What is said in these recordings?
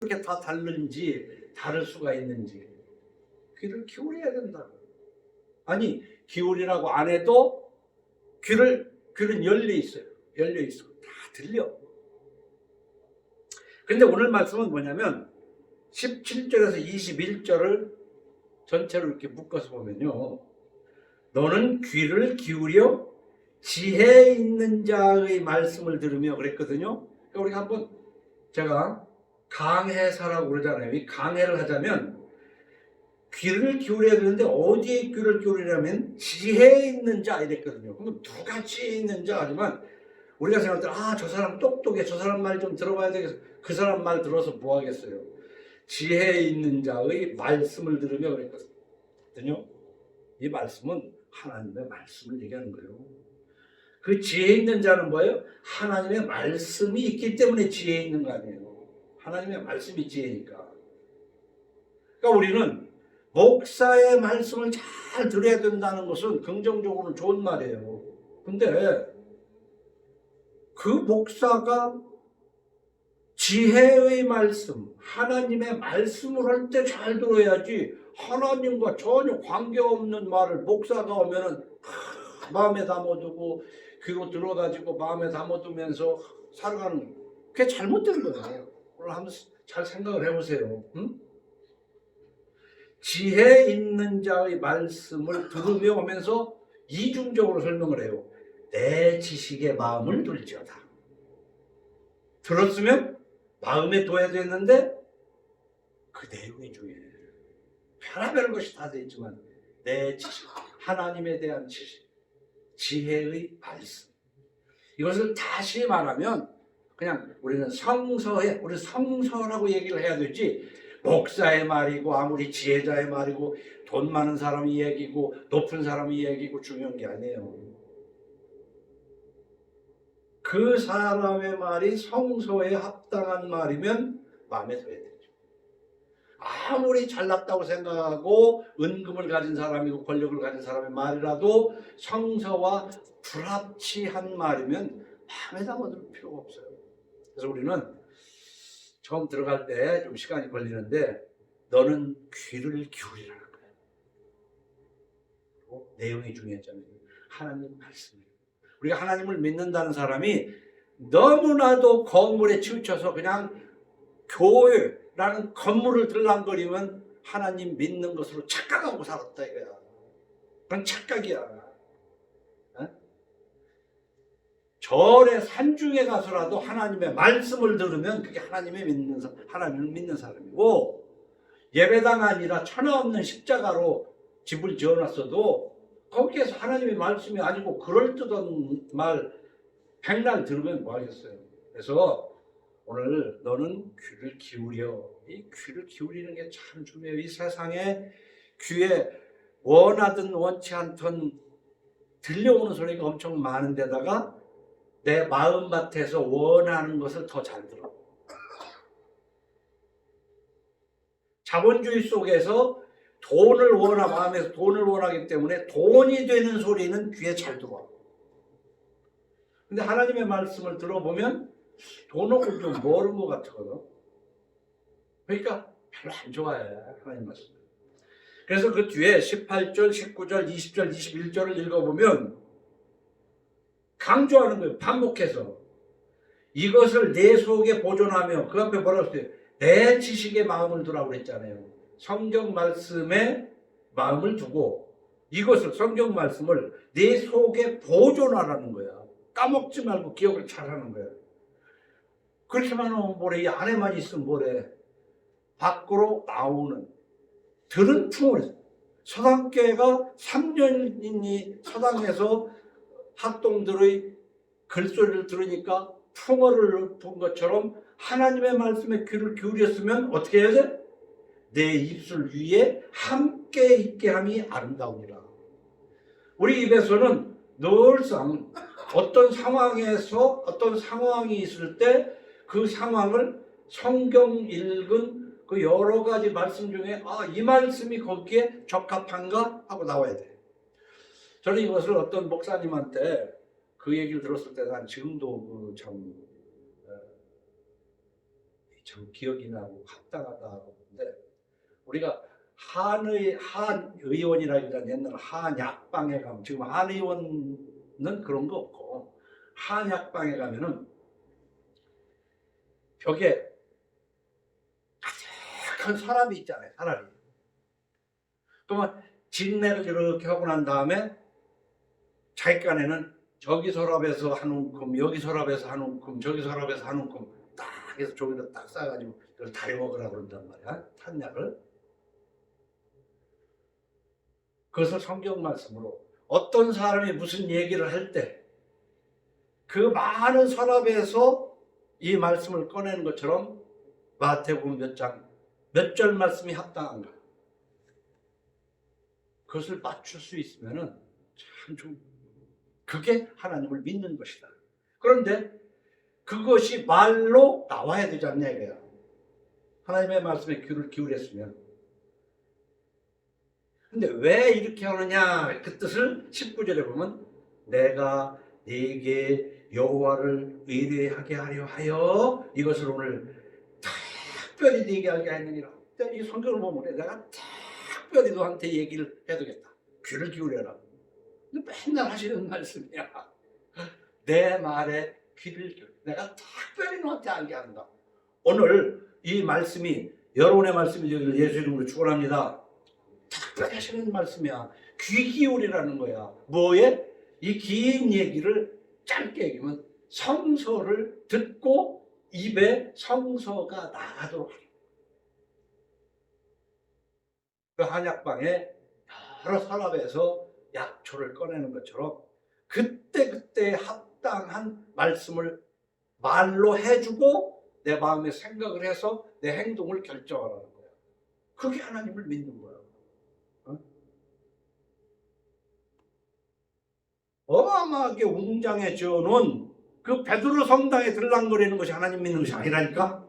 그렇게 다 다를 수가 있는지 귀를 기울여야 된다고. 아니 기울이라고 안 해도 귀는 열려 있어요. 열려 있어. 다 들려. 근데 오늘 말씀은 뭐냐면 17절에서 21절을 전체로 이렇게 묶어서 보면요. 너는 귀를 기울여 지혜 있는 자의 말씀을 들으며 그랬거든요. 그러니까 우리가 한번 제가 강해사라고 그러잖아요. 이 강해를 하자면 귀를 기울여야 되는데 어디에 귀를 기울이냐면 지혜 있는 자 이랬거든요. 그럼 누가 지혜 있는 자 하지만 우리가 생각할 때 저 사람 똑똑해. 저 사람 말 좀 들어봐야 되겠어. 그 사람 말 들어서 뭐 하겠어요. 지혜 있는 자의 말씀을 들으며 그랬거든요. 이 말씀은 하나님의 말씀을 얘기하는 거예요. 그 지혜 있는 자는 뭐예요? 하나님의 말씀이 있기 때문에 지혜 있는 거 아니에요. 하나님의 말씀이 지혜니까. 그러니까 우리는 목사의 말씀을 잘 들어야 된다는 것은 긍정적으로는 좋은 말이에요. 근데 그 목사가 지혜의 말씀, 하나님의 말씀을 할 때 잘 들어야지 하나님과 전혀 관계없는 말을 목사가 오면은 마음에 담아두고 귀로 들어가지고 마음에 담아두면서 살아가는 그게 잘못된 거예요. 오늘 한번 잘 생각을 해보세요. 응? 지혜 있는 자의 말씀을 들으며 오면서 이중적으로 설명을 해요. 내 지식의 마음을 둘지어다. 들었으면 마음에 둬야 되는데 그 내용이 중요해요. 별의별 것이 다 돼 있지만 내 지식, 하나님에 대한 지식, 지혜의 말씀. 이것을 다시 말하면 그냥 우리는 우리 성서라고 얘기를 해야 되지 목사의 말이고 아무리 지혜자의 말이고 돈 많은 사람이 얘기고 높은 사람이 얘기고 중요한 게 아니에요. 그 사람의 말이 성서에 합당한 말이면 마음에 들어야 되죠. 아무리 잘났다고 생각하고 은금을 가진 사람이고 권력을 가진 사람의 말이라도 성서와 불합치한 말이면 마음에 담아둘 필요가 없어요. 그래서 우리는 처음 들어갈 때 좀 시간이 걸리는데 너는 귀를 기울이라는 거예요. 내용이 중요했잖아요. 하나님 말씀. 우리가 하나님을 믿는다는 사람이 너무나도 건물에 치우쳐서 그냥 교회라는 건물을 들락거리면 하나님 믿는 것으로 착각하고 살았다 이거야. 그건 착각이야. 절의 산중에 가서라도 하나님의 말씀을 들으면 그게 하나님을 믿는 사람이고 예배당 아니라 천하 없는 십자가로 집을 지어놨어도 거기에서 하나님의 말씀이 아니고 그럴듯한 말 백날 들으면 뭐 하겠어요. 그래서 오늘 너는 귀를 기울여. 이 귀를 기울이는 게 참 중요해요. 이 세상에 귀에 원하든 원치 않든 들려오는 소리가 엄청 많은 데다가 내 마음밭에서 원하는 것을 더 잘 들어. 자본주의 속에서 마음에서 돈을 원하기 때문에 돈이 되는 소리는 귀에 잘 들어와. 근데 하나님의 말씀을 들어보면 돈하고 좀 멀은 것 같거든. 그러니까 별로 안 좋아해, 하나님 말씀. 그래서 그 뒤에 18절, 19절, 20절, 21절을 읽어보면 강조하는 거예요. 반복해서. 이것을 내 속에 보존하며 그 앞에 뭐라고 했어요? 내 지식의 마음을 두라고 그랬잖아요. 성경 말씀에 마음을 두고 이것을 성경 말씀을 내 속에 보존하라는 거야. 까먹지 말고 기억을 잘하는 거야. 그렇게만 하면 뭐래? 이 안에만 있으면 뭐래? 밖으로 나오는 들은 풍을 서당교회가 3년이니 서당에서 학동들의 글소리를 들으니까 풍어를 본 것처럼 하나님의 말씀에 귀를 기울였으면 어떻게 해야 돼? 내 입술 위에 함께 있게 함이 아름다우니라. 우리 입에서는 늘상 어떤 상황에서 어떤 상황이 있을 때 그 상황을 성경 읽은 그 여러 가지 말씀 중에 이 말씀이 거기에 적합한가 하고 나와야 돼. 저는 이것을 어떤 목사님한테 그 얘기를 들었을 때 난 지금도 참 참 기억이 나고 합당하다고 하는데, 우리가 한 의원이라기보다 옛날 한약방에 가면, 지금 한 의원은 그런 거 없고, 한약방에 가면은 벽에 큰 사람이 있잖아요. 사람이. 그러면 진내를 이렇게 하고 난 다음에 자기 간에는 저기 서랍에서 한 움큼, 여기 서랍에서 한 움큼, 저기 서랍에서 한 움큼 딱 해서 종이로 딱 싸가지고 이걸 다려 먹으라고 그런단 말이야. 탄약을. 그것을 성경 말씀으로 어떤 사람이 무슨 얘기를 할 때 그 많은 서랍에서 이 말씀을 꺼내는 것처럼 마태복음 몇 장, 몇 절 말씀이 합당한가, 그것을 맞출 수 있으면은 참 좀, 그게 하나님을 믿는 것이다. 그런데 그것이 말로 나와야 되지 않냐 이거야. 하나님의 말씀에 귀를 기울였으면. 근데 왜 이렇게 하느냐, 그 뜻을 19절에 보면 내가 네게 여호와를 의뢰하게 하려 하여 이것을 오늘 특별히 네게 하게 하느니라. 이 성경을 보면 내가 특별히 너한테 얘기를 해두겠다. 귀를 기울여라. 근데 맨날 하시는 말씀이야. 내 말에 귀를 기울여. 내가 특별히 너한테 알게 한다. 오늘 이 말씀이 여러분의 말씀이 예수 이름으로 축원합니다. 특별히 하시는 말씀이야. 귀 기울이라는 거야. 뭐에? 이 긴 얘기를 짧게 얘기하면 성서를 듣고 입에 성서가 나가도록 하라. 그 한약방에 여러 서랍에서 약초를 꺼내는 것처럼 그때그때 합당한 말씀을 말로 해주고 내 마음에 생각을 해서 내 행동을 결정하라는 거야. 그게 하나님을 믿는 거야. 어마어마하게 웅장해져 놓은 그 베드로 성당에 들락거리는 것이 하나님 믿는 것이 아니라니까.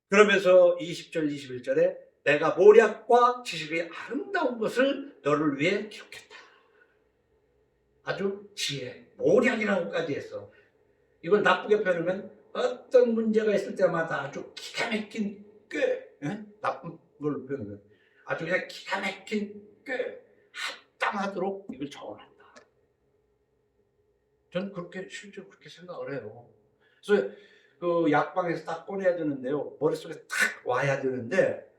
그러면서 20절 21절에 내가 모략과 지식의 아름다운 것을 너를 위해 기록했다. 아주 지혜, 모략이라고까지 했어. 이걸 나쁘게 표현하면 어떤 문제가 있을 때마다 아주 기가 막힌 꽤, 나쁜 걸로 표현하면 아주 그냥 기가 막힌 꽤 합당하도록 이걸 적어놨다. 저는 그렇게 실제로 그렇게 생각을 해요. 그래서 그 약방에서 딱 꺼내야 되는데요, 머릿속에 탁 와야 되는데,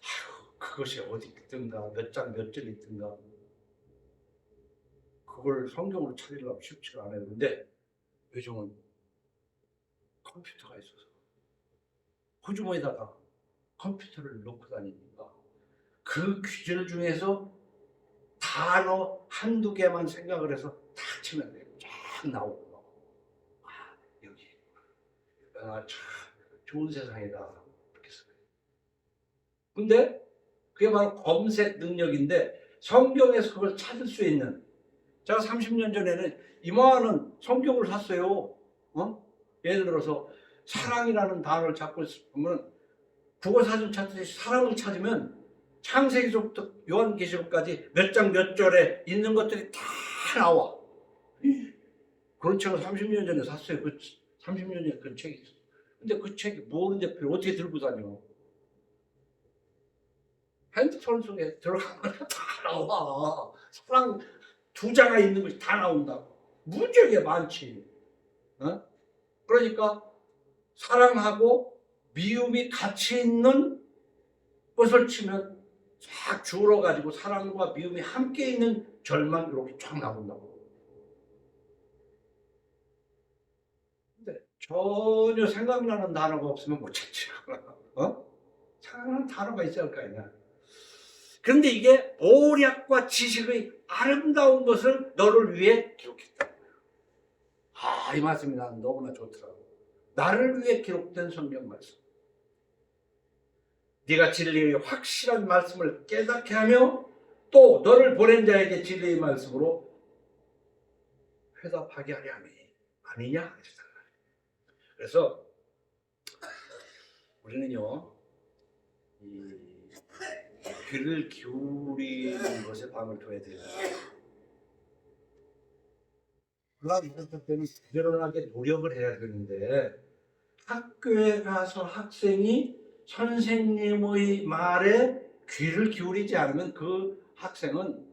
아유, 그것이 어디 있든가 몇 장 몇 절 있든가 그걸 성경으로 찾으려면 쉽지가 않아요. 근데 요즘은 컴퓨터가 있어서 호주머니에다가 컴퓨터를 놓고 다니니까 그 귀절 중에서 단어 한두 개만 생각을 해서 탁 치면 돼요. 쫙 나오고. 아, 여기. 아, 참 좋은 세상이다. 그렇게 생각해요. 근데 그게 바로 검색 능력인데 성경에서 그걸 찾을 수 있는, 제가 30년 전에는 이만한 성경을 샀어요. 예를 들어서 사랑이라는 단어를 찾고 있으면 국어사전 찾듯이 사랑을 찾으면 창세기서부터 요한계시록까지 몇 장 몇 절에 있는 것들이 다 나와. 그런 책을 30년 전에 샀어요. 30년 전에 그런 책이 있어요. 근데 그 책이 모르는데 어떻게 들고 다녀? 핸드폰 속에 들어가면 다 나와. 사랑 두 자가 있는 것이 다 나온다고. 무지하게 많지. 그러니까 사랑하고 미움이 같이 있는 것을 치면 쫙 줄어가지고 사랑과 미움이 함께 있는 절만 이렇게 쫙 나온다고. 근데 전혀 생각나는 단어가 없으면 못 찾지. 생각나는 단어가 있어야 할 거 아니야. 그런데 이게 모략과 지식의 아름다운 것을 너를 위해 기록했다. 이 말씀이 나는 너무나 좋더라고. 나를 위해 기록된 성경 말씀. 네가 진리의 확실한 말씀을 깨닫게 하며 또 너를 보낸 자에게 진리의 말씀으로 회답하게 하려 함이 아니냐. 그래서 우리는요, 이 귀를 기울이는 것에 방을 둬야 돼요. 그럴 때는 부지런하게 노력을 해야 되는데 학교에 가서 학생이 선생님의 말에 귀를 기울이지 않으면 그 학생은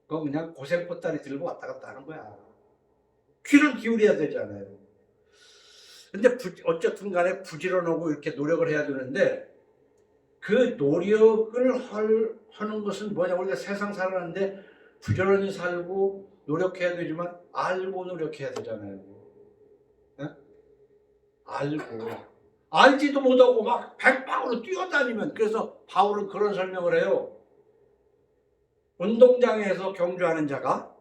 그냥 고생 보따리 들고 왔다 갔다 하는 거야. 귀를 기울여야 되잖아요. 근데 어쨌든 간에 부지런하고 이렇게 노력을 해야 되는데 그 노력을 하는 것은 뭐냐, 우리가 세상 살아가는데 부지런히 살고 노력해야 되지만 알고 노력해야 되잖아요. 네? 알지도 못하고 막 백방으로 뛰어다니면, 그래서 바울은 그런 설명을 해요. 운동장에서 경주하는 자가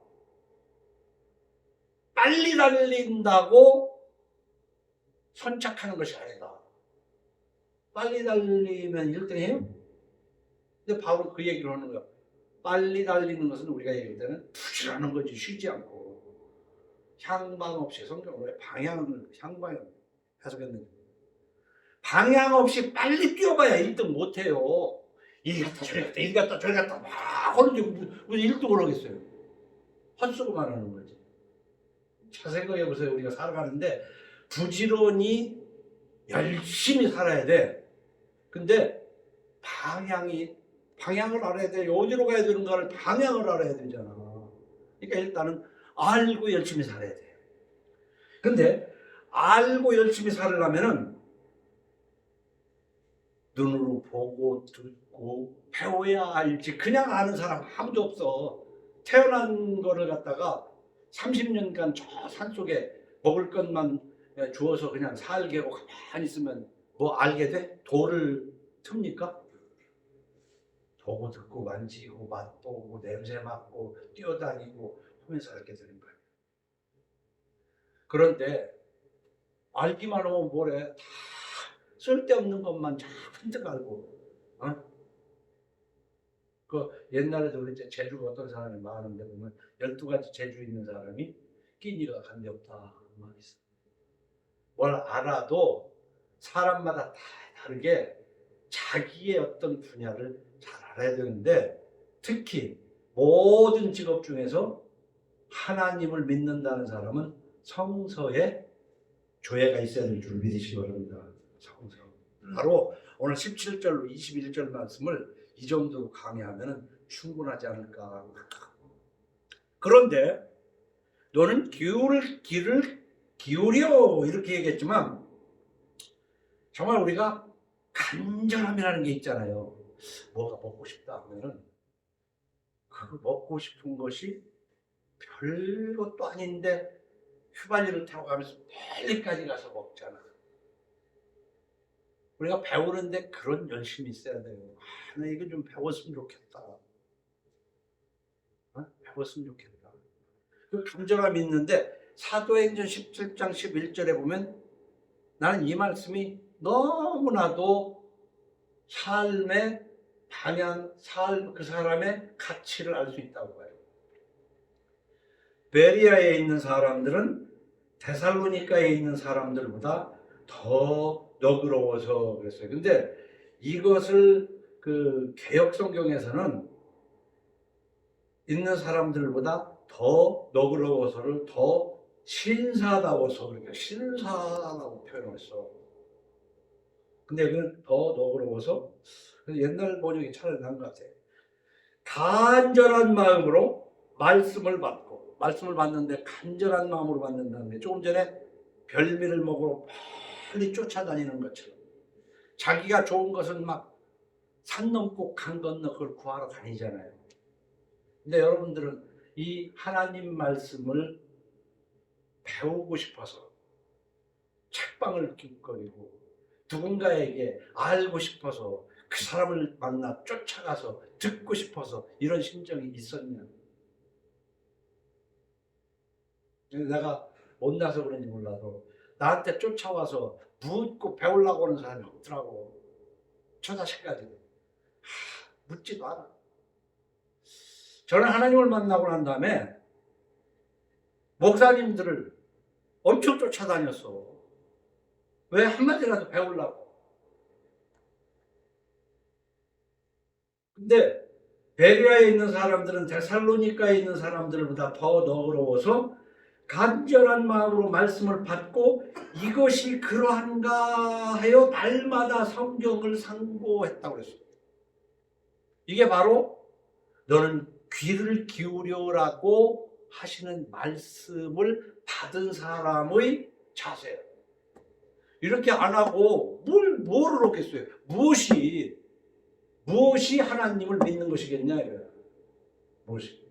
빨리 달린다고 선착하는 것이 아니다. 빨리 달리면 1등해요? 근데 바울은 그 얘기를 하는 거야. 빨리 달리는 것은 우리가 얘기할 때는 부지런한 거지, 쉬지 않고. 향방 없이, 성경으로 향방을 해석했는데, 방향 없이 빨리 뛰어봐야 1등 못해요. 이리 갔다 저리 갔다 이리 갔다 저리 갔다 막 하는데 무슨 1등을 하겠어요. 헛수고만 하는 거지. 잘 생각해보세요. 우리가 살아가는데 부지런히 열심히 살아야 돼. 근데 방향을 알아야 돼. 어디로 가야 되는가를 방향을 알아야 되잖아. 그러니까 일단은 알고 열심히 살아야 돼. 근데 알고 열심히 살려면은 눈으로 보고 듣고 배워야 알지. 그냥 아는 사람 아무도 없어. 태어난 거를 갖다가 30년간 저 산속에 먹을 것만 주어서 그냥 살게 하고 가만히 있으면 뭐 알게 돼? 돌을 틉니까? 보고 듣고 만지고 맛보고 냄새 맡고 뛰어다니고 하면서 알게 되는 거예요. 그런데 알기만 하면 뭐래? 다 쓸데없는 것만 잔뜩 알고, 어? 그 옛날에도 우리 제주 어떤 사람이 많은데 보면 12가지 재주 있는 사람이 끼니가 간데 없다 막 있어. 뭘 알아도 사람마다 다 다르게 자기의 어떤 분야를 잘 알아야 되는데, 특히 모든 직업 중에서 하나님을 믿는다는 사람은 성서에 조예가 있어야 될 줄 믿으시기 바랍니다. 성서. 바로 오늘 17절로 21절 말씀을 이 정도로 강의하면 충분하지 않을까. 그런데 너는 귀를 기울여 이렇게 얘기했지만, 정말 우리가 간절함이라는 게 있잖아요. 뭐가 먹고 싶다 하면은 그 먹고 싶은 것이 별것도 아닌데 휘발유를 타고 가면서 멀리까지 가서 먹잖아. 우리가 배우는데 그런 열심이 있어야 돼요. 나 이거 좀 배웠으면 좋겠다. 배웠으면 좋겠다. 그 간절함이 있는데 사도행전 17장 11절에 보면 나는 이 말씀이 너무나도 삶의 방향, 그 사람의 가치를 알 수 있다고 봐요. 베리아에 있는 사람들은 데살로니가에 있는 사람들보다 더 너그러워서 그랬어요. 근데 이것을 그 개역 성경에서는 있는 사람들보다 더 너그러워서를 더 신사다워서, 그러니까 신사라고 표현했어. 근데 여기는 더 너그러워서, 그래서 옛날 번역이 차라리 나은 것 같아. 간절한 마음으로 말씀을 받는데 간절한 마음으로 받는다는 게, 조금 전에 별미를 먹으러 빨리 쫓아다니는 것처럼 자기가 좋은 것은 막 산 넘고 강 건너 그걸 구하러 다니잖아요. 근데 여러분들은 이 하나님 말씀을 배우고 싶어서 책방을 낄거리고 누군가에게 알고 싶어서 그 사람을 만나 쫓아가서 듣고 싶어서 이런 심정이 있었냐? 내가 못나서 그런지 몰라도 나한테 쫓아와서 묻고 배우려고 하는 사람이 없더라고. 저 자식까지 묻지도 않아. 저는 하나님을 만나고 난 다음에 목사님들을 엄청 쫓아다녔어. 왜? 한마디라도 배우려고. 근데 베리아에 있는 사람들은 데살로니가에 있는 사람들보다 더 너그러워서 간절한 마음으로 말씀을 받고 이것이 그러한가 하여 날마다 성경을 상고했다고 그랬어요. 이게 바로 너는 귀를 기울여라고 하시는 말씀을 받은 사람의 자세예요. 이렇게 안 하고 뭐를 얻겠어요? 무엇이 하나님을 믿는 것이겠냐 이거야. 무엇이?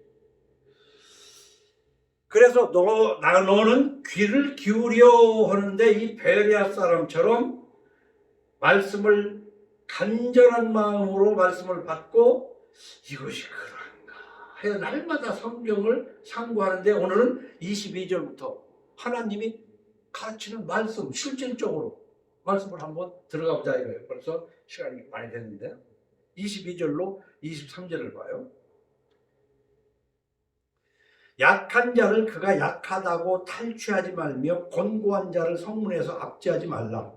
그래서 너는 귀를 기울여 하는데 이 베레아 사람처럼 말씀을 간절한 마음으로 말씀을 받고 이것이 그런가 하여 날마다 성경을 상고하는데 오늘은 22절부터 하나님이 가르치는 말씀, 실질적으로 말씀을 한번 들어가 보자 이거예요. 벌써 시간이 많이 됐는데 22절로 23절을 봐요. 약한 자를 그가 약하다고 탈취하지 말며 권고한 자를 성문에서 압제하지 말라.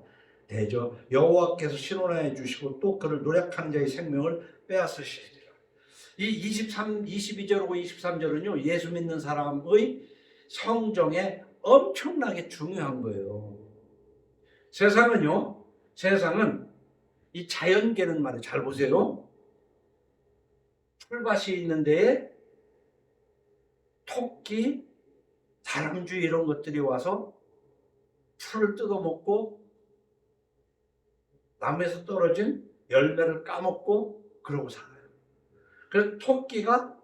대저 여호와께서 신원하여 주시고 또 그를 노력하는 자의 생명을 빼앗으시리라. 이 22절하고 23절은요 예수 믿는 사람의 성정에 엄청나게 중요한 거예요. 세상은 이 자연계는 말이에요. 잘 보세요. 풀밭이 있는 데에 토끼, 다람쥐 이런 것들이 와서 풀을 뜯어먹고 나무에서 떨어진 열매를 까먹고 그러고 살아요. 그래서 토끼가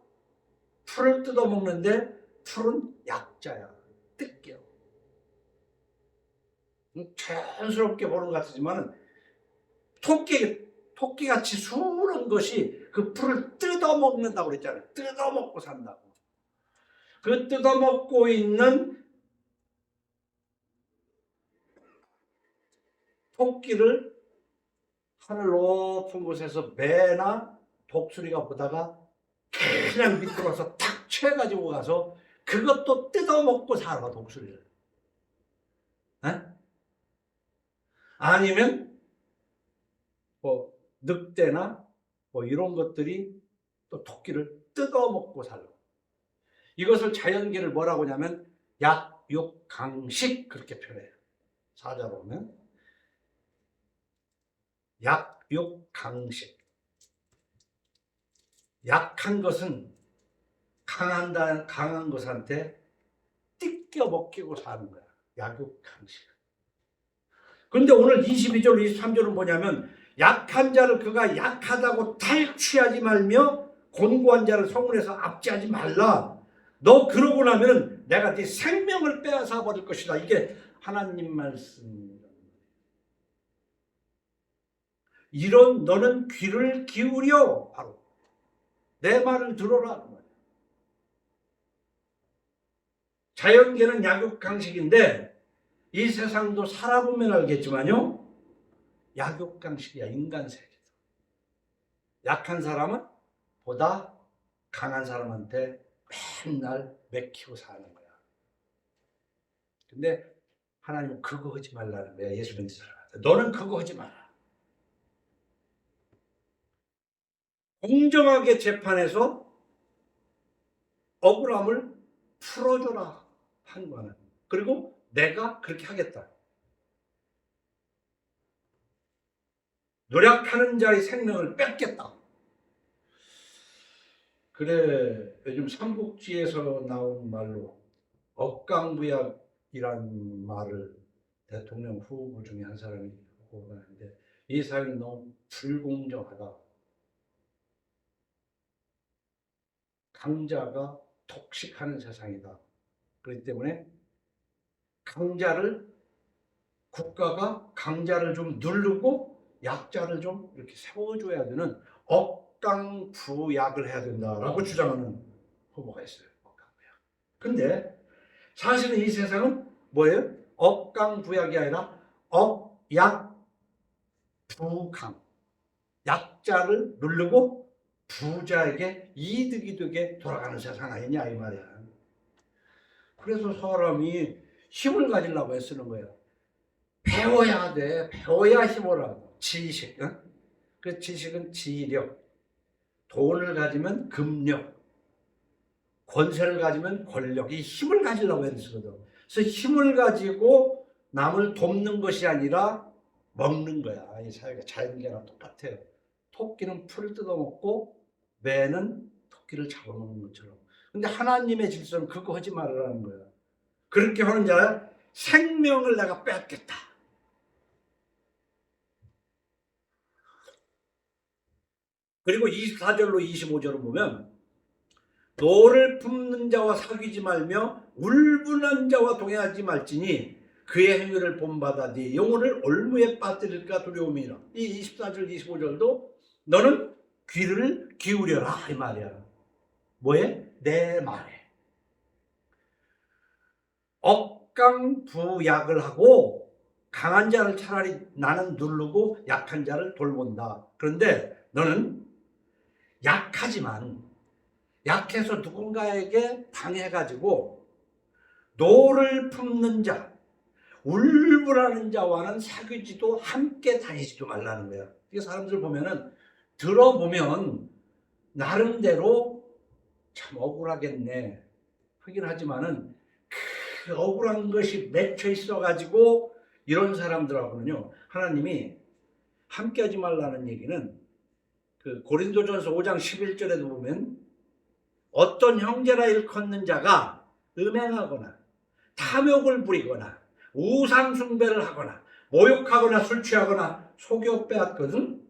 풀을 뜯어먹는데 풀은 약자야. 뜯겨. 자연스럽게 보는 것 같지만 토끼같이 순한 것이 그 풀을 뜯어먹는다고 그랬잖아요. 뜯어먹고 산다고. 그 뜯어먹고 있는 토끼를 하늘 높은 곳에서 매나 독수리가 보다가 그냥 밑으로 가서 탁 쳐가지고 가서 그것도 뜯어먹고 살아, 독수리를. 에? 아니면 늑대나 이런 것들이 또 토끼를 뜯어먹고 살아. 이것을 자연계를 뭐라고 하냐면 약육강식 그렇게 표현해요. 사자로 보면 약육강식. 약한 것은 강한 것한테 뜯겨 먹히고 사는 거야. 약육강식. 그런데 오늘 22절, 23절은 뭐냐면 약한 자를 그가 약하다고 탈취하지 말며 곤고한 자를 성문에서 압제하지 말라. 너 그러고 나면 내가 네 생명을 빼앗아 버릴 것이다. 이게 하나님 말씀입니다. 이런 너는 귀를 기울여 바로 내 말을 들어라. 자연계는 약육강식인데 이 세상도 살아보면 알겠지만요 약육강식이야. 인간 세계도. 약한 사람은 보다 강한 사람한테 맨날 맥히고 사는 거야. 근데 하나님은 그거 하지 말라는 거야. 예수 믿는 사람한테. 너는 그거 하지 마라. 공정하게 재판해서 억울함을 풀어줘라 한 거는. 그리고 내가 그렇게 하겠다. 노력하는 자의 생명을 뺏겠다. 그래 요즘 삼국지에서 나온 말로 억강부약이라는 말을 대통령 후보 중에 한 사람이 하고 하는데 이 사람이 너무 불공정하다. 강자가 독식하는 세상이다. 그렇기 때문에 국가가 강자를 좀 누르고 약자를 좀 이렇게 세워줘야 되는 억강부약을 해야 된다라고 주장하는 후보가 있어요. 억강부약. 근데 사실은 이 세상은 뭐예요? 억강부약이 아니라 억약부강. 약자를 누르고 부자에게 이득이 되게 돌아가는 세상 아니냐 이 말이야. 그래서 사람이 힘을 가지려고 애쓰는 거예요. 배워야 돼. 배워야 힘을 하고. 지식. 그 지식은 지력. 돈을 가지면 금력. 권세를 가지면 권력이 힘을 가지려고 했거든. 그래서 힘을 가지고 남을 돕는 것이 아니라 먹는 거야. 이 사회가 자연계랑 똑같아요. 토끼는 풀을 뜯어먹고 매는 토끼를 잡아먹는 것처럼. 근데 하나님의 질서는 그거 하지 말라는 거야. 그렇게 하는 자는 생명을 내가 뺏겠다. 그리고 24절로 25절을 보면 노를 품는 자와 사귀지 말며 울분한 자와 동행하지 말지니 그의 행위를 본받아 네 영혼을 올무에 빠뜨릴까 두려움이라. 이 24절 25절도 너는 귀를 기울여라 이 말이야. 뭐에? 내 말에. 억강부약을 하고 강한 자를 차라리 나는 누르고 약한 자를 돌본다. 그런데 너는 약하지만 약해서 누군가에게 당해가지고 노를 품는 자, 울분하는 자와는 사귀지도 함께 다니지도 말라는 거야. 이게 사람들 보면은 들어보면 나름대로 참 억울하겠네 하긴 하지만은 그 억울한 것이 맺혀 있어가지고 이런 사람들하고는요 하나님이 함께하지 말라는 얘기는 그 고린도전서 5장 11절에도 보면 어떤 형제라 일컫는 자가 음행하거나 탐욕을 부리거나 우상숭배를 하거나 모욕하거나 술 취하거나 속여 빼앗거든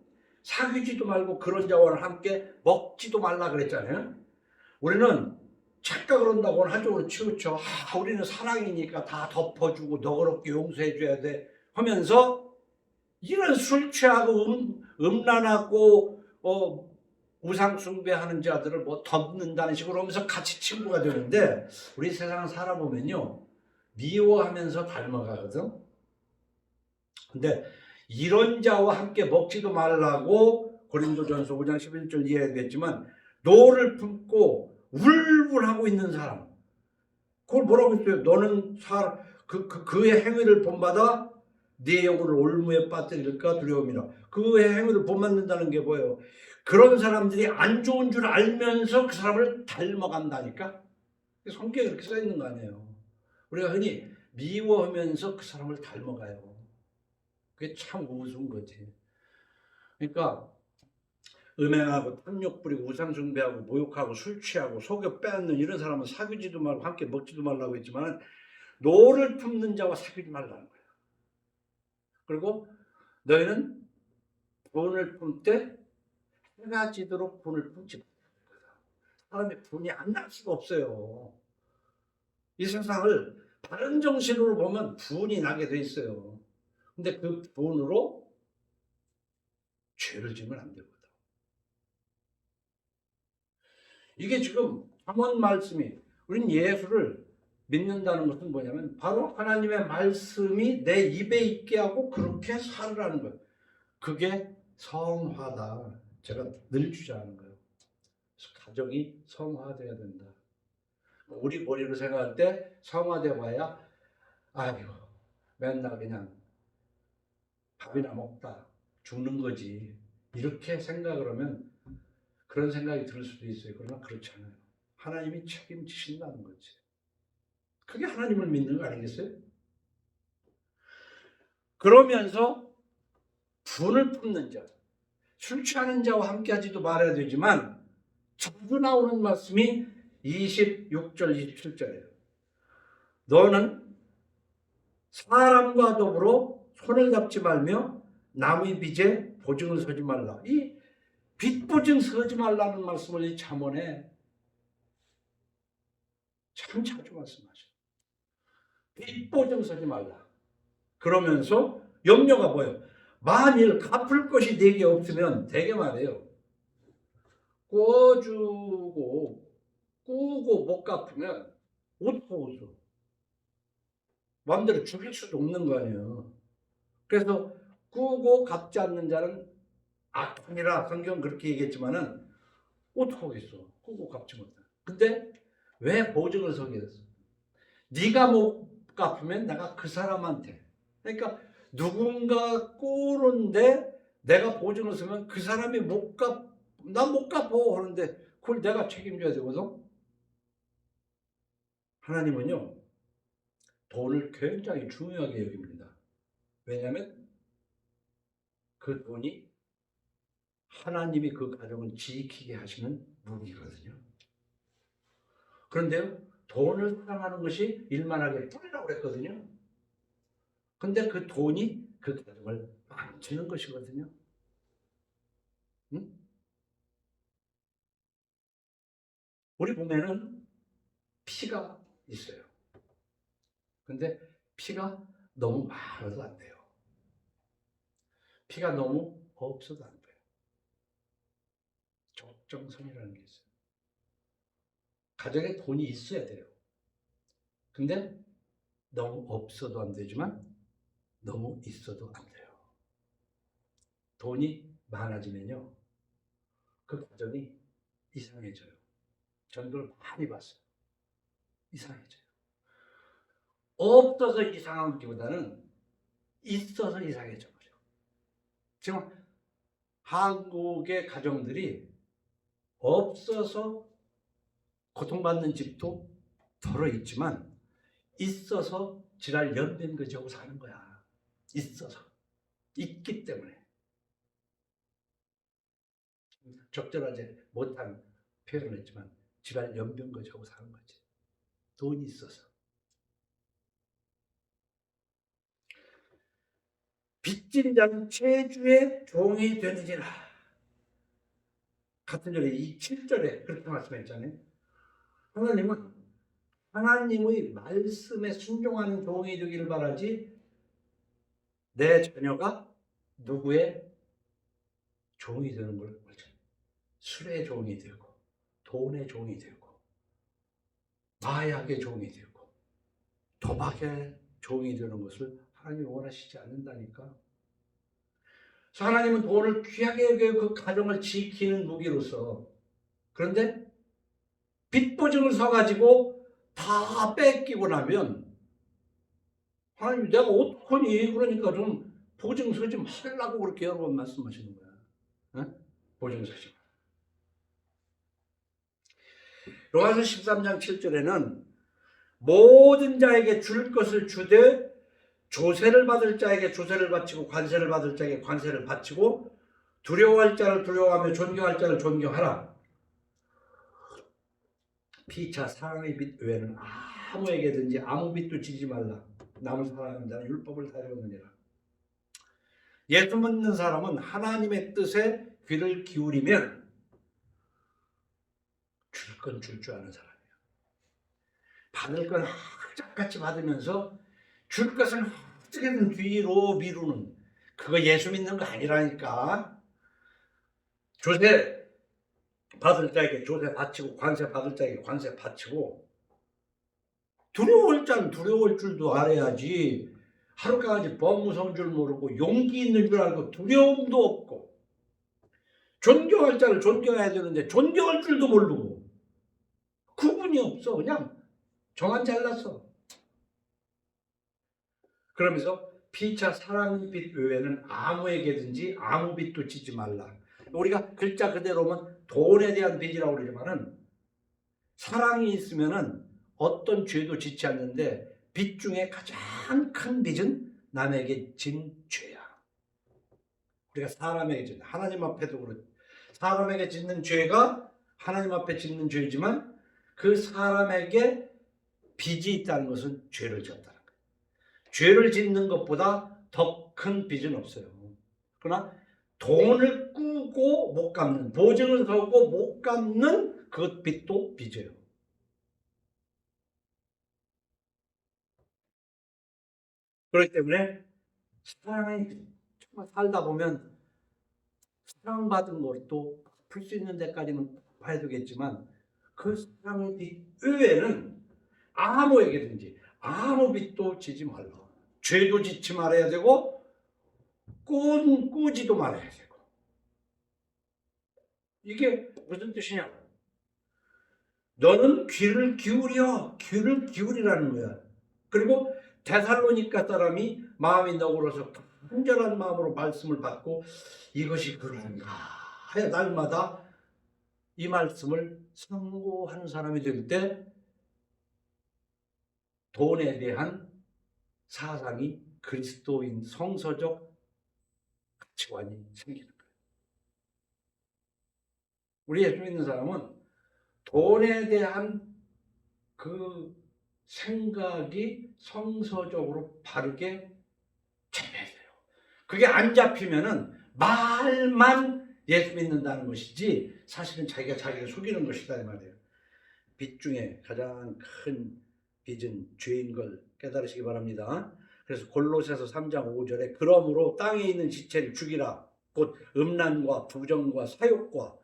사귀지도 말고 그런 자와는 함께 먹지도 말라 그랬잖아요. 우리는 착각을 한다고 한쪽으로 치우쳐. 우리는 사랑이니까 다 덮어주고 너그럽게 용서해줘야 돼 하면서 이런 술 취하고 음란하고 우상 숭배하는 자들을 뭐 덮는다는 식으로 하면서 같이 친구가 되는데 우리 세상 살아보면요 미워하면서 닮아가거든. 근데 이런 자와 함께 먹지도 말라고 고린도전서 5장 11절 이야기했지만 노를 품고 울분하고 있는 사람 그걸 뭐라고 했어요? 너는 그의 행위를 본받아 네 영혼을 올무에 빠뜨릴까 두려움이라. 그의 행위를 본받는다는 게 뭐예요? 그런 사람들이 안 좋은 줄 알면서 그 사람을 닮아간다니까. 성경에 그렇게 써 있는 거 아니에요. 우리가 흔히 미워하면서 그 사람을 닮아가요. 그게 참 우스운 거지. 그러니까 음행하고 탐욕 부리고 우상 숭배하고 모욕하고 술 취하고 속여 빼앗는 이런 사람은 사귀지도 말고 함께 먹지도 말라고 했지만 노를 품는 자와 사귀지 말라는 거예요. 그리고 너희는 분을 품때 해가 지도록 분을 품지 말라. 사람이 분이 안 날 수가 없어요. 이 세상을 바른 정신으로 보면 분이 나게 돼 있어요. 근데 그 분으로 죄를 지으면 안 되거든. 이게 지금 잠언 말씀이 우린 예수를 믿는다는 것은 뭐냐면 바로 하나님의 말씀이 내 입에 있게 하고 그렇게 살으라는 거예요. 그게 성화다. 제가 늘 주장하는 거예요. 가정이 성화돼야 된다. 우리 머리로 생각할 때 성화돼 봐야 아이고 맨날 그냥 밥이나 먹다 죽는 거지 이렇게 생각을 하면 그런 생각이 들 수도 있어요. 그러나 그렇잖아요. 하나님이 책임지신다는 거지. 그게 하나님을 믿는 거 아니겠어요? 그러면서 분을 품는 자, 술 취하는 자와 함께 하지도 말아야 되지만 자주 나오는 말씀이 26절, 27절이에요. 너는 사람과 더불어 손을 잡지 말며 남의 빚에 보증을 서지 말라. 이 빚보증 서지 말라는 말씀을 이 잠언에 참 자주 말씀하셔요. 빚보증 서지 말라. 그러면서 염려가 뭐예요? 만일 갚을 것이 내게 없으면 되게 말해요. 꿔주고 꾸고 못 갚으면 어떡하겠어. 마음대로 죽일 수도 없는 거 아니에요. 그래서 꾸고 갚지 않는 자는 악함이라 성경 그렇게 얘기했지만은 어떡하겠어. 꾸고 갚지 못해. 근데 왜 보증을 서게 됐어? 네가 못 갚으면 내가 그 사람한테 그러니까 누군가 꾸는데 내가 보증을 서면 그 사람이 난 못 갚어 하는데 그걸 내가 책임져야 되거든. 하나님은요, 돈을 굉장히 중요하게 여깁니다. 왜냐하면 그 돈이 하나님이 그 가정을 지키게 하시는 무기거든요. 그런데요, 돈을 사랑하는 것이 일만하게 뿌리라고 그랬거든요. 근데 그 돈이 그 가정을 망치는 것이거든요. 응? 우리 보면은 피가 있어요. 근데 피가 너무 많아도 안 돼요. 피가 너무 없어도 안 돼요. 적정선이라는 게 있어요. 가정에 돈이 있어야 돼요. 근데 너무 없어도 안 되지만 너무 있어도 안 돼요. 돈이 많아지면요, 그 가정이 이상해져요. 전 그걸 많이 봤어요. 이상해져요. 없어서 이상한 것보다는 있어서 이상해져 버려. 지금 한국의 가정들이 없어서 고통받는 집도 덜어 있지만 있어서 지랄 연된 거지하고 사는 거야. 있어서. 있기 때문에. 적절하지 못한 표현을 했지만 지랄 연변 거지하고 사는 거지. 돈이 있어서. 빚진 자는 체주의 종이 되느니라. 같은 절에 이 7절에 그렇게 말씀했잖아요. 하나님은 하나님의 말씀에 순종하는 종이 되기를 바라지 내 자녀가 누구의 종이 되는 걸 말죠. 술의 종이 되고 돈의 종이 되고 마약의 종이 되고 도박의 종이 되는 것을 하나님이 원하시지 않는다니까. 그래서 하나님은 돈을 귀하게 여겨 그 가정을 지키는 무기로서, 그런데 빚보증을 서가지고 다 뺏기고 나면 하나님 내가 어떡하니, 그러니까 좀 보증서 좀 하려고 그렇게 여러 번 말씀하시는 거야. 어? 보증서 좀. 로마서 13장 7절에는 모든 자에게 줄 것을 주되 조세를 받을 자에게 조세를 바치고 관세를 받을 자에게 관세를 바치고 두려워할 자를 두려워하며 존경할 자를 존경하라. 피차 사랑의 빚 외에는 아무에게든지 아무 빚도 지지 말라. 남을 사랑하는 자는 율법을 다 이루느니라. 예수 믿는 사람은 하나님의 뜻에 귀를 기울이면 줄 건 줄 줄 아는 사람이에요. 받을 건 악착같이 받으면서 줄 것은 어떻게든 뒤로 미루는, 그거 예수 믿는 거 아니라니까. 조세 받을 자에게 조세 바치고 관세 받을 자에게 관세 바치고, 두려울 자는 두려울 줄도 알아야지. 하루까지 범 무서운 줄 모르고 용기 있는 줄 알고 두려움도 없고, 존경할 자를 존경해야 되는데 존경할 줄도 모르고 구분이 없어. 그냥 정한 잘랐어. 그러면서 피차 사랑의 빚 외에는 아무에게든지 아무 빚도 지지 말라. 우리가 글자 그대로면 돈에 대한 빚이라고 그러지만은 사랑이 있으면은 어떤 죄도 짓지 않는데 빚 중에 가장 큰 빚은 남에게 진 죄야. 우리가 사람에게 짓는, 하나님 앞에도 그렇고 사람에게 짓는 죄가 하나님 앞에 짓는 죄지만 그 사람에게 빚이 있다는 것은 죄를 지었다는 거예요. 죄를 짓는 것보다 더 큰 빚은 없어요. 그러나 돈을 꾸고 못 갚는, 보증을 서고 못 갚는 그 빚도 빚이에요. 그렇기 때문에 사랑이 정말 살다 보면 사랑받은 것도 풀 수 있는 데까지는 봐야 되겠지만 그 사랑의 빚 외에는 아무에게든지 아무 빚도 지지 말라. 죄도 짓지 말아야 되고 꾸지도 말아야 되고. 이게 무슨 뜻이냐? 너는 귀를 기울이라는 거야. 그리고 데살로니가 사람이 마음이 너그러서 간절한 마음으로 말씀을 받고 이것이 그런가 하여 날마다 이 말씀을 상고하는 사람이 될 때 돈에 대한 사상이 그리스도인 성서적 가치관이 생기는 거예요. 우리 예수 믿는 사람은 돈에 대한 그 생각이 성서적으로 바르게 잡혀야 돼요. 그게 안 잡히면은 말만 예수 믿는다는 것이지 사실은 자기가 자기를 속이는 것이다 이 말이에요. 빚 중에 가장 큰 빚은 죄인 걸 깨달으시기 바랍니다. 그래서 골로새서 3장 5절에 그러므로 땅에 있는 지체를 죽이라 곧 음란과 부정과 사욕과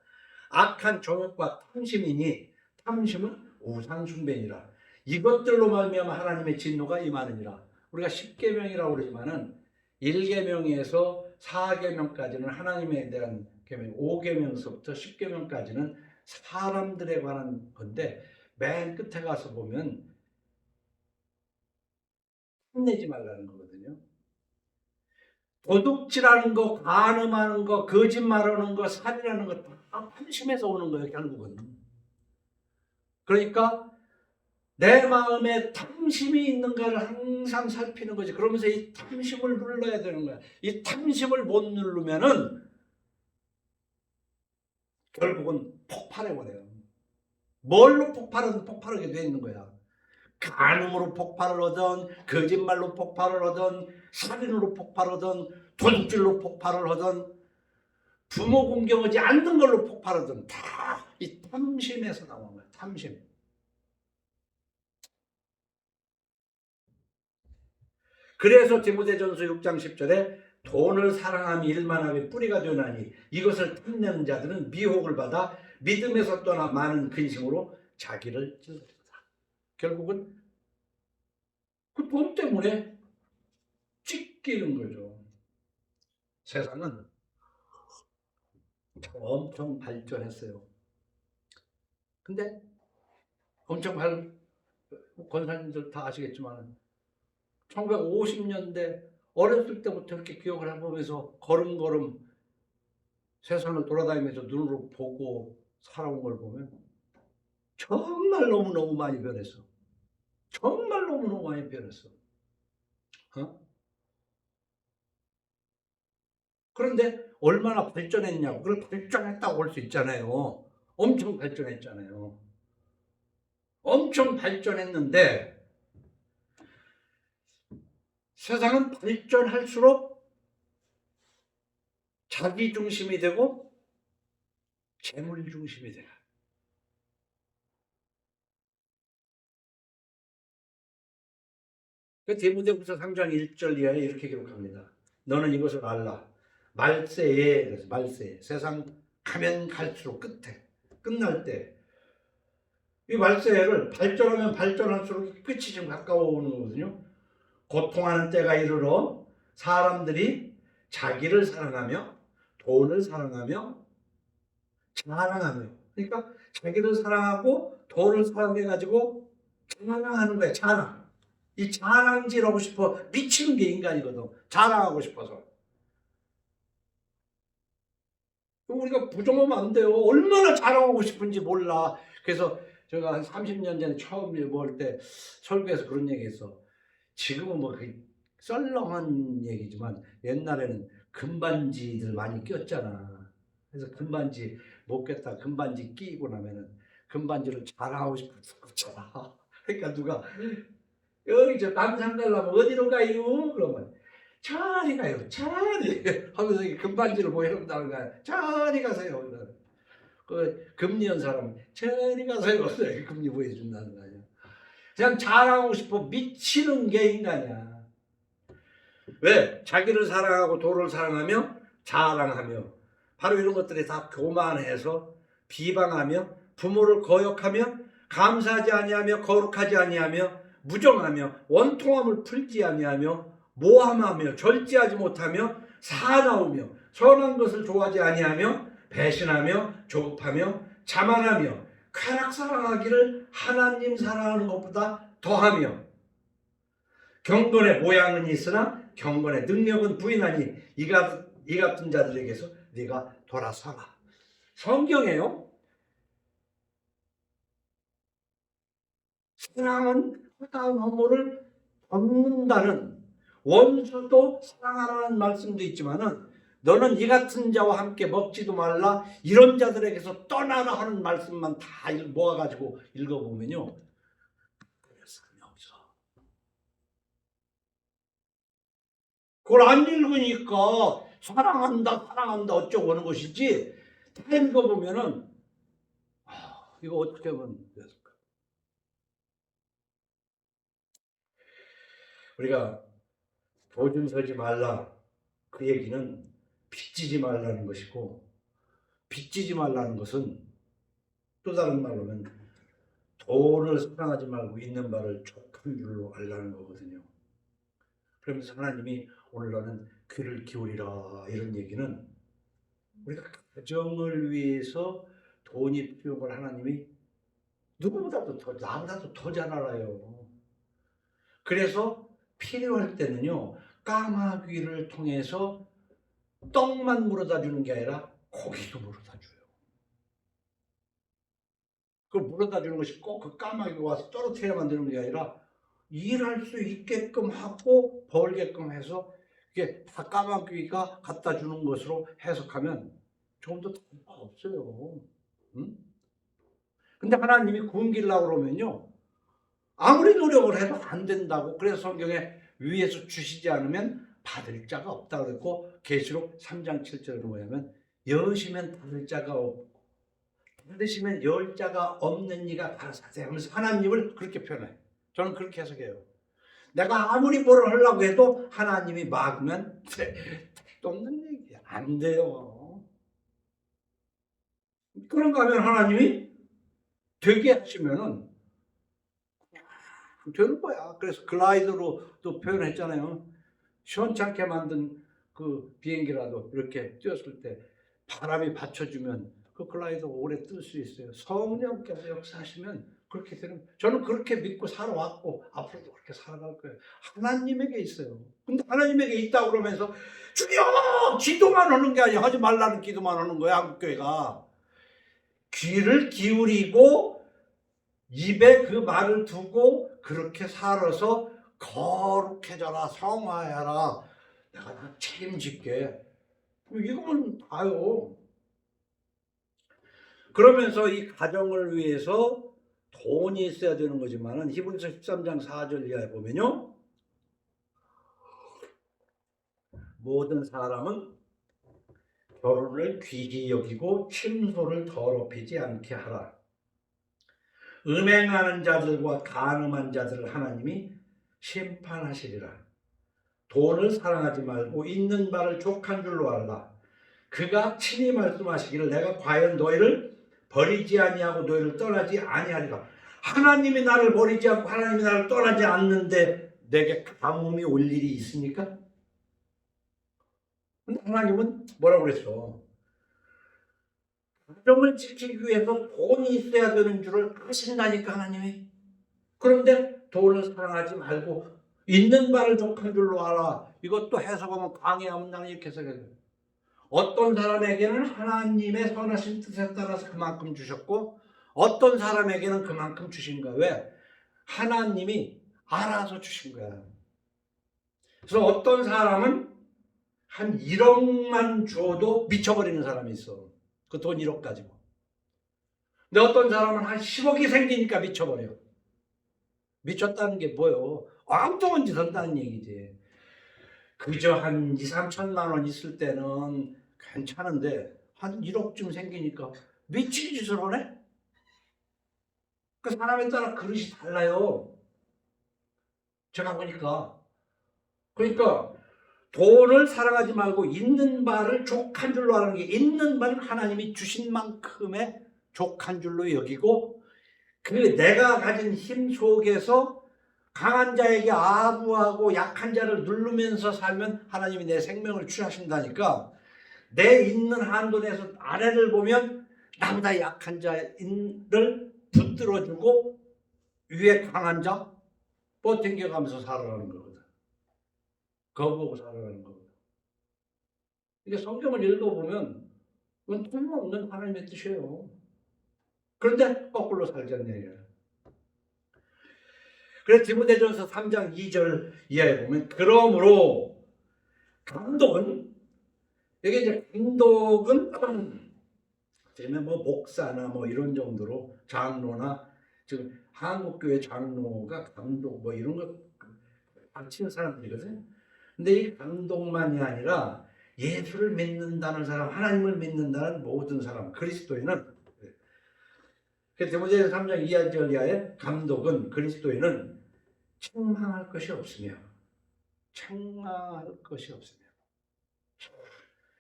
악한 정욕과 탐심이니 탐심은 우상 숭배니라. 이것들로 말미암아 하나님의 진노가 임하느니라. 우리가 10계명이라고 그러지만은 1계명에서 4계명까지는 하나님에 대한 계명, 5계명서부터 10계명까지는 사람들에 관한 건데 맨 끝에 가서 보면 탐내지 말라는 거거든요. 도둑질하는 거, 간음하는 거, 거짓말하는 거, 살인하는 거 다 탐심에서 오는 거예요, 결국은. 그러니까 내 마음에 탐심이 있는가를 항상 살피는 거지. 그러면서 이 탐심을 눌러야 되는 거야. 이 탐심을 못 누르면은 결국은 폭발해버려요. 뭘로 폭발하든 폭발하게 돼 있는 거야. 간음으로 폭발을 하든, 거짓말로 폭발을 하든, 살인으로 폭발하든, 도둑질로 폭발을 하든, 부모 공경하지 않는 걸로 폭발하든 다 이 탐심에서 나오는 거야. 탐심. 그래서 디모데전서 6장 10절에 돈을 사랑함이 일만함의 뿌리가 되나니 이것을 탐내는 자들은 미혹을 받아 믿음에서 떠나 많은 근심으로 자기를 찔러리다. 결국은 그 돈 때문에 찢기는 거죠. 세상은 엄청 발전했어요. 근데 엄청 권사님들 다 아시겠지만 1950년대 어렸을 때부터 이렇게 기억을 해보면서 걸음걸음 세상을 돌아다니면서 눈으로 보고 살아온 걸 보면 정말 너무너무 많이 변했어. 정말 너무너무 많이 변했어. 그런데 얼마나 발전했냐고. 그걸 발전했다고 볼 수 있잖아요. 엄청 발전했잖아요. 엄청 발전했는데 세상은 발전할수록 자기 중심이 되고 재물 중심이 돼요. 그 디모데후서 3장 1절 이하에 이렇게 기록합니다. 너는 이것을 알라. 말세에, 그래서 말세에 세상 가면 갈수록 끝날 때 이 말세를 발전하면 발전할수록 끝이 좀 가까워 오는 거거든요. 고통하는 때가 이르러 사람들이 자기를 사랑하며 돈을 사랑하며 자랑하며, 그러니까 자기를 사랑하고 돈을 사랑해 가지고 자랑하는 거야. 자랑. 이 자랑질하고 싶어 미치는 게 인간이거든. 자랑하고 싶어서. 우리가 부정하면 안 돼요. 얼마나 자랑하고 싶은지 몰라. 그래서 제가 한 30년 전에 처음 볼 때 설교에서 그런 얘기했어. 지금은 뭐 썰렁한 얘기지만 옛날에는 금반지들 많이 꼈잖아. 그래서 금반지 못 꼈다 금반지 끼고 나면은 금반지를 자랑하고 싶었잖아. 그러니까 누가 여기 저 남산 가려면 어디로 가요? 그러면 저리 가요. 저리 하면서 금반지를 보여준다는 거야. 저리 가세요. 그 금리연 사람 저리 가세요. 금리 보여준다는 거야. 그냥 자랑하고 싶어 미치는 게 인간이야. 왜? 자기를 사랑하고 도를 사랑하며 자랑하며 바로 이런 것들이 다 교만해서 비방하며 부모를 거역하며 감사하지 아니하며 거룩하지 아니하며 무정하며 원통함을 풀지 아니하며 모함하며 절제하지 못하며 사나우며 선한 것을 좋아하지 아니하며 배신하며 조급하며 자만하며 쾌락 사랑하기를 하나님 사랑하는 것보다 더하며 경건의 모양은 있으나 경건의 능력은 부인하니 이 같은 자들에게서 네가 돌아서라. 성경에요. 사랑은 허다한 허물을 덮는다는, 원수도 사랑하라는 말씀도 있지만은 너는 이 같은 자와 함께 먹지도 말라, 이런 자들에게서 떠나라 하는 말씀만 다 모아가지고 읽어보면요, 그걸 안 읽으니까 사랑한다 사랑한다 어쩌고 하는 것이지, 다 읽어보면은 이거 어떻게 하면 됐을까? 우리가 도중 서지 말라, 그 얘기는 빚지지 말라는 것이고, 빚지지 말라는 것은 또 다른 말로 하면 돈을 사랑하지 말고 있는 바를 족한 줄로 알라는 거거든요. 그러면서 하나님이 오늘 너는 귀를 기울이라, 이런 얘기는 우리가 가정을 위해서 돈이 필요한 걸 하나님이 누구보다도 더, 나보다도 더 잘 알아요. 그래서 필요할 때는요, 까마귀를 통해서 떡만 물어다 주는 게 아니라 고기도 물어다 줘요. 그걸 물어다 주는 것이 꼭 그 까마귀가 와서 떨어뜨려 만드는 게 아니라 일할 수 있게끔 하고 벌게끔 해서, 이게 다 까마귀가 갖다 주는 것으로 해석하면 조금 더 다를 바 없어요. 응? 근데 하나님이 굶기려고 그러면요, 아무리 노력을 해도 안 된다고. 그래서 성경에 위에서 주시지 않으면 받을 자가 없다 그랬고, 계시록 3장 7절은 뭐냐면 여시면 받을 자가 없고 받으시면 열 자가 없는 이가 가라사대 하면서 하나님을 그렇게 표현해요. 저는 그렇게 해석해요. 내가 아무리 뭐를 하려고 해도 하나님이 막으면 택도 없는 얘기야. 안 돼요. 그런가 하면 하나님이 되게 하시면은 되는 거야. 그래서 글라이더로 또 표현했잖아요. 시원찮게 만든 그 비행기라도 이렇게 뛰었을 때 바람이 받쳐주면 그 글라이더가 오래 뜰 수 있어요. 성령께서 역사하시면 그렇게 되는, 저는 그렇게 믿고 살아왔고 앞으로도 그렇게 살아갈 거예요. 하나님에게 있어요. 근데 하나님에게 있다고 그러면서 주여 기도만 하는 게 아니야. 하지 말라는 기도만 하는 거야. 한국교회가 귀를 기울이고 입에 그 말을 두고 그렇게 살아서 거룩해져라, 성화해라, 내가 다 책임질게, 이거는 다요. 그러면서 이 가정을 위해서 돈이 있어야 되는 거지만은 히브리서 13장 4절 이하에 보면요, 모든 사람은 결혼을 귀히 여기고 침소를 더럽히지 않게 하라. 음행하는 자들과 간음한 자들을 하나님이 심판하시리라. 돈을 사랑하지 말고 있는 바를 족한 줄로 알라. 그가 친히 말씀하시기를 내가 과연 너희를 버리지 아니하고 너희를 떠나지 아니하리라. 하나님이 나를 버리지 않고 하나님이 나를 떠나지 않는데 내게 가뭄이 올 일이 있습니까? 근데 하나님은 뭐라고 그랬어? 가정을 지키기 위해서 돈이 있어야 되는 줄을 아신다니까 하나님이. 그런데 돈을 사랑하지 말고 있는 바를 족한 줄로 알아. 이것도 해석하면 강의하면 나는 이렇게 해석해요. 어떤 사람에게는 하나님의 선하신 뜻에 따라서 그만큼 주셨고 어떤 사람에게는 그만큼 주신 거야. 왜? 하나님이 알아서 주신 거야. 그래서 어떤 사람은 한 1억만 줘도 미쳐버리는 사람이 있어. 그 돈 1억 가지고. 근데 어떤 사람은 한 10억이 생기니까 미쳐버려. 미쳤다는 게 뭐예요? 엉뚱한 짓 한다는 얘기지. 그저 한 2, 3천만 원 있을 때는 괜찮은데 한 1억쯤 생기니까 미친 짓을 하네? 그 사람에 따라 그릇이 달라요. 제가 보니까. 그러니까 돈을 사랑하지 말고 있는 바를 족한 줄로 하는 게, 있는 바는 하나님이 주신 만큼의 족한 줄로 여기고, 그 내가 가진 힘 속에서 강한 자에게 아부하고 약한 자를 누르면서 살면 하나님이 내 생명을 취하신다니까. 내 있는 한도 내에서 아래를 보면 나보다 약한 자를 붙들어주고 위에 강한 자 버팅겨가면서 살아가는 거거든. 그거 보고 살아가는 거거든. 이게 성경을 읽어보면 그건 틀림없는 하나님의 뜻이에요. 그런데 거꾸로 살자는 얘기예요. 그래서 디모데전서 3장 2절 이하에 보면 그러므로 감독은 여기 이제 감독은 되면 뭐 목사나 뭐 이런 정도로 장로나 지금 한국교회 장로가 감독 뭐 이런 거 가르치는 사람들이거든. 근데 이 감독만이 아니라 예수를 믿는다는 사람, 하나님을 믿는다는 모든 사람, 그리스도인은 디모데전서 3장 2절 이하에 감독은 그리스도인은 책망할 것이 없으며 책망할 것이 없으며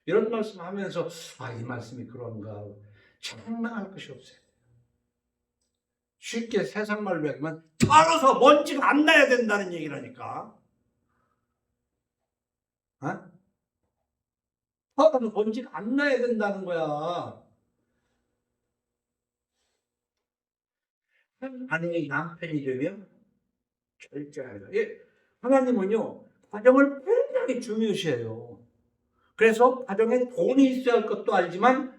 이런 말씀하면서 이 말씀이 그런가 책망할 것이 없어요. 쉽게 세상 말로 하면 털어서 먼지가 안 나야 된다는 얘기라니까. 털어서 먼지가 안 나야 된다는 거야. 아내의 남편이 되면 절제하라. 하나님은요 가정을 굉장히 중요시해요. 그래서 가정에 돈이 있어야 할 것도 알지만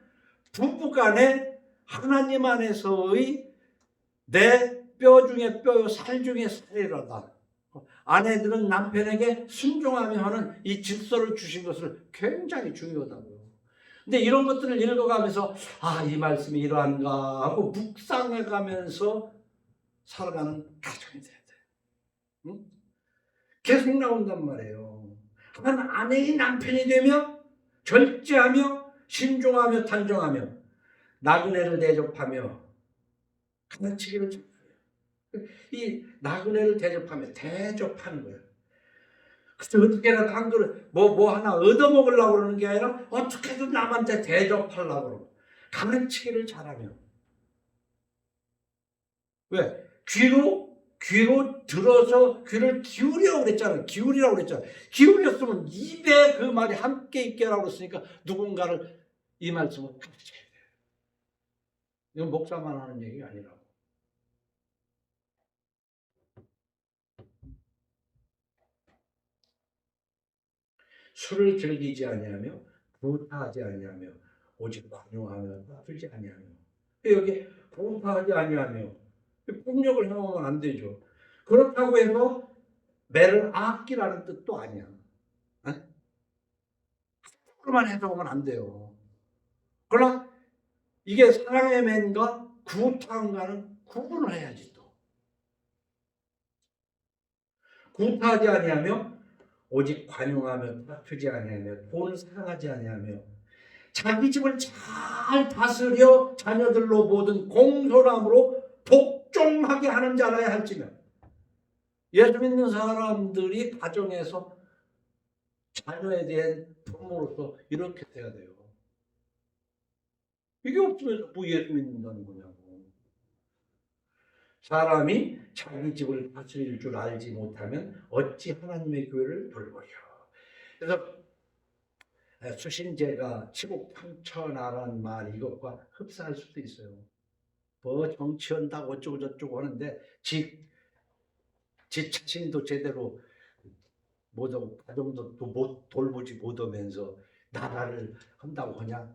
부부간에 하나님 안에서의 내 뼈 중에 뼈요 살 중에 살이라다. 아내들은 남편에게 순종하며 하는 이 질서를 주신 것을 굉장히 중요하다고요. 근데 이런 것들을 읽어가면서 이 말씀이 이러한가 하고 묵상해가면서 살아가는 가정이 돼야 돼. 응? 계속 나온단 말이에요. 한 아내의 남편이 되며 절제하며 신중하며 단정하며 나그네를 대접하며 가르치기를 잘해요. 이 나그네를 대접하는 거예요. 그래서 어떻게라도 한 그릇 뭐 하나 얻어먹으려고 그러는 게 아니라 어떻게든 남한테 대접하려고 그러고 가르치기를 잘하며. 왜? 귀로 들어서 귀를 기울이라고 그랬잖아요. 기울였으면 입에 그 말이 함께 있게 하라고 그랬으니까 누군가를 이 말씀을 가르쳐야 돼요. 이건 목사만 하는 얘기가 아니라고. 술을 즐기지 아니하며 부타하지 아니하며 오직 관용하며 나쁘지 아니하며. 여기 부타하지 아니하며 폭력을 행하면 안 되죠. 그렇다고 해서 매를 아끼라는 뜻도 아니야. 그만 해석하면 안 돼요. 그러나 이게 사랑의 맨과 구타한가는 구분을 해야지 또. 구타하지 아니하며 오직 관용하며 다투지 아니하며 돈을 사랑하지 아니하며 자기 집을 잘 다스려 자녀들로 모든 공손함으로 복종하게 하는 자라야 할지며. 예수 믿는 사람들이 가정에서 자녀에 대한 부모로서 이렇게 돼야 돼요. 이게 없으면 뭐 예수 믿는다는 거냐고. 사람이 자기 집을 다스릴 줄 알지 못하면 어찌 하나님의 교회를 돌보려. 그래서 수신제가 치국평천하라는 말 이것과 흡사할 수도 있어요. 뭐 정치한다고 어쩌고 저쩌고 하는데 지 자신도 제대로 못하고 가정도 못 돌보지 못하면서 나라를 한다고 하냐?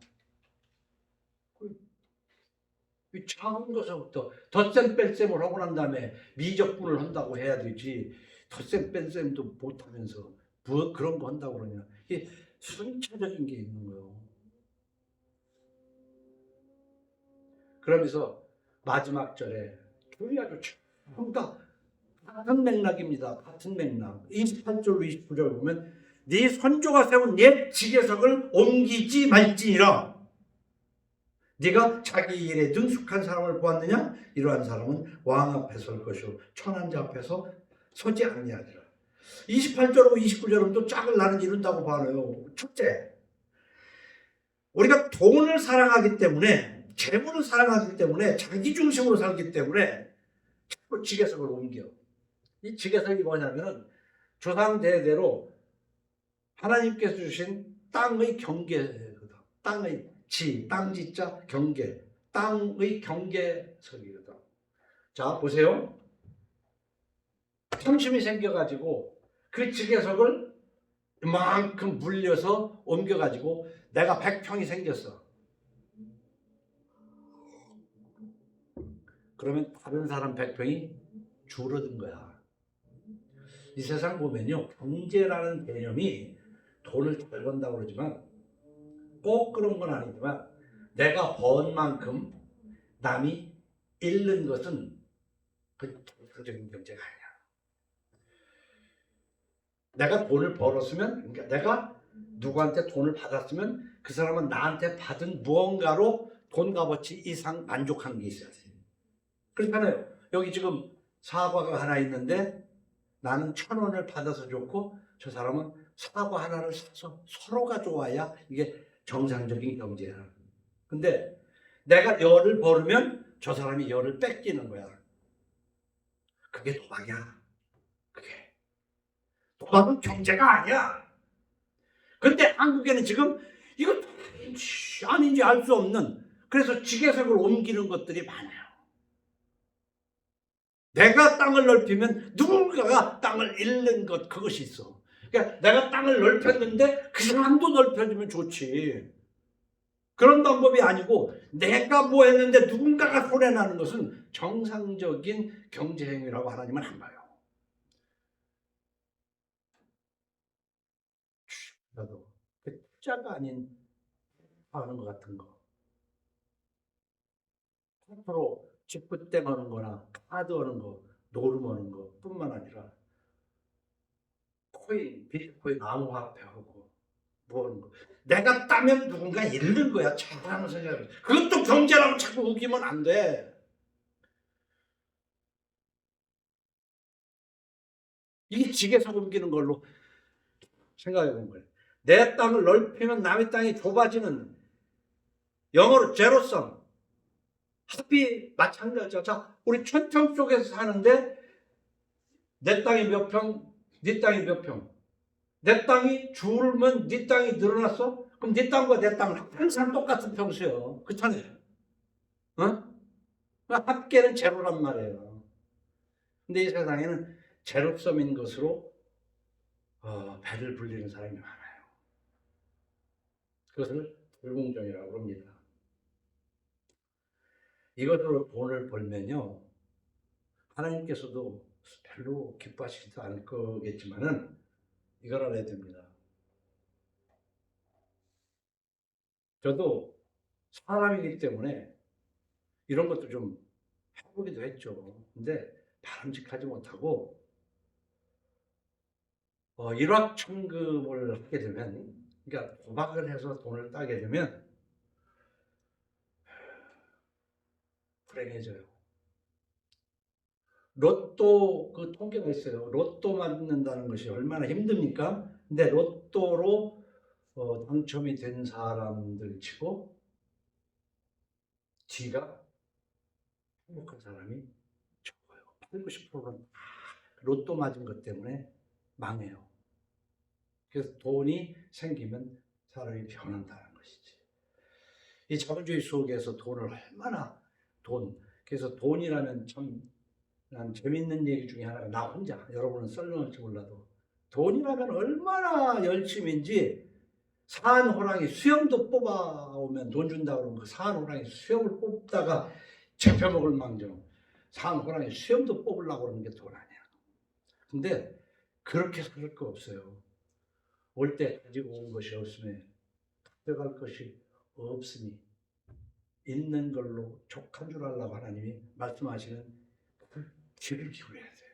작은 것부터 덧셈 뺄셈을 하고 난 다음에 미적분을 한다고 해야 되지. 덧셈 뺄셈도 못하면서 뭐 그런 거 한다고 그러냐? 이게 순차적인 게 있는 거예요. 그러면서 마지막 절에 교리 아주 다 같은 맥락입니다. 같은 맥락. 28절 29절 보면 네 선조가 세운 옛 지계석을 옮기지 말지니라. 네가 자기 일에 능숙한 사람을 보았느냐? 이러한 사람은 왕 앞에 설 것이요 천한 자 앞에서 서지 아니하리라. 28절하고 29절은 또 짝을 나는 이룬다고 봐요. 첫째, 우리가 돈을 사랑하기 때문에 재물을 사랑하기 때문에 자기 중심으로 살기 때문에 자꾸 지계석을 옮겨. 이 지계석이 뭐냐면 조상 대대로 하나님께서 주신 땅의 경계거든. 땅의 땅지자 경계, 땅의 경계석이거든. 자 보세요. 탐심이 생겨가지고 그 지계석을 이만큼 물려서 옮겨가지고 내가 100평이 생겼어. 그러면 다른 사람 100평이 줄어든 거야. 이 세상 보면요, 경제라는 개념이 돈을 잘 번다고 그러지만 꼭 그런 건 아니지만 내가 번 만큼 남이 잃는 것은 그 정상적인 경제가 아니야. 내가 돈을 벌었으면, 그러니까 내가 누구한테 돈을 받았으면 그 사람은 나한테 받은 무언가로 돈 값어치 이상 만족한 게 있어야 돼. 그렇잖아요. 여기 지금 사과가 하나 있는데 나는 1,000원을 받아서 좋고 저 사람은 사과 하나를 사서 서로가 좋아야 이게 정상적인 경제야. 근데 내가 열을 벌으면 저 사람이 열을 뺏기는 거야. 그게 도박이야. 그게. 도박은 경제가 아니야. 근데 한국에는 지금 이거 아닌지 알 수 없는, 그래서 지게색을 옮기는 것들이 많아요. 내가 땅을 넓히면 누군가가 땅을 잃는 것, 그것이 있어. 그러니까 내가 땅을 넓혔는데 그 사람도 넓혀주면 좋지. 그런 방법이 아니고 내가 뭐 했는데 누군가가 손해나는 것은 정상적인 경제행위라고 하나님은 안 봐요. 나도 투자가 아닌 하는 것 같은 거, 앞으로 집부땡 하는 거나 카드 하는 거, 노름 하는 거 뿐만 아니라 코인, 비트코인, 암호화폐하고 뭐 하는 거. 내가 따면 누군가 잃는 거야. 잘하는 생각. 그것도 경제라고 자꾸 우기면 안 돼. 이게 지게서 옮기는 걸로 생각해 본 거예요. 내 땅을 넓히면 남의 땅이 좁아지는, 영어로 제로섬, 합이 마찬가지죠. 자, 우리 천평 쪽에서 사는데 내 땅이 몇 평, 네 땅이 몇 평. 내 땅이 줄면 네 땅이 늘어났어? 그럼 네 땅과 내 땅은 항상 똑같은 평수요. 그렇잖아요. 어? 합계는 제로란 말이에요. 근데 이 세상에는 제로섬인 것으로 배를 불리는 사람이 많아요. 그것을 불공정이라고 합니다. 이것으로 돈을 벌면요, 하나님께서도 별로 기뻐하시지도 않을 거겠지만은 이걸 알아야 됩니다. 저도 사람이기 때문에 이런 것도 좀 해보기도 했죠. 근데 바람직하지 못하고 일확천금을 하게 되면, 그러니까 도박을 해서 돈을 따게 되면 불행해져요. 로또 그 통계가 있어요. 로또 맞는다는 것이 얼마나 힘듭니까? 근데 로또로 당첨이 된 사람들 치고 뒤가 행복한 사람이 적어요. 8, 90%는 로또 맞은 것 때문에 망해요. 그래서 돈이 생기면 사람이 변한다는 것이지. 이 자본주의 속에서 돈을 얼마나 그래서 돈이라면 참 난 재밌는 얘기 중에 하나가, 나 혼자, 여러분은 썰렁할지 몰라도 돈이라면 얼마나 열심인지, 사한 호랑이 수염도 뽑아오면 돈 준다고 그러면 그 사한 호랑이 수염을 뽑다가 잡혀먹을 망정, 사한 호랑이 수염도 뽑으려고 그러는 게 돈 아니야. 근데 그렇게 살 거 없어요. 올 때 가지고 온 것이 없으면 가져갈 것이 없으니 있는 걸로 족한 줄 알라고 하나님이 말씀하시는 귀를 기울여야 돼요.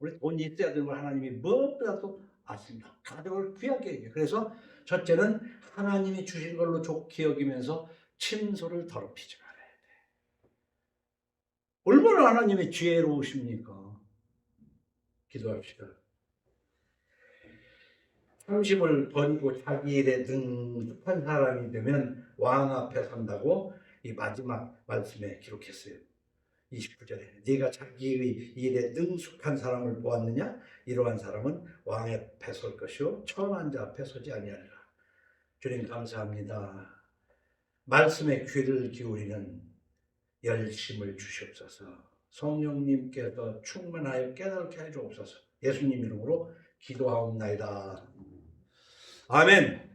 우리 돈이 있어야 되는 걸 하나님이 무엇보다도 아십니다. 가족을 귀하게 해요. 그래서 첫째는 하나님이 주신 걸로 좋게 여기면서 침소를 더럽히지 말아야 돼. 얼마나 하나님의 지혜로우십니까? 기도합시다. 탐심을 버리고 자기 일에 능숙한 사람이 되면 왕 앞에 선다고 이 마지막 말씀에 기록했어요. 29절에 네가 자기의 일에 능숙한 사람을 보았느냐? 이러한 사람은 왕 앞에 설 것이요 천한 자 앞에 서지 아니하리라. 주님 감사합니다. 말씀에 귀를 기울이는 열심을 주시옵소서. 성령님께서 충만하여 깨닫게 해 주옵소서. 예수님 이름으로 기도하옵나이다. 아멘.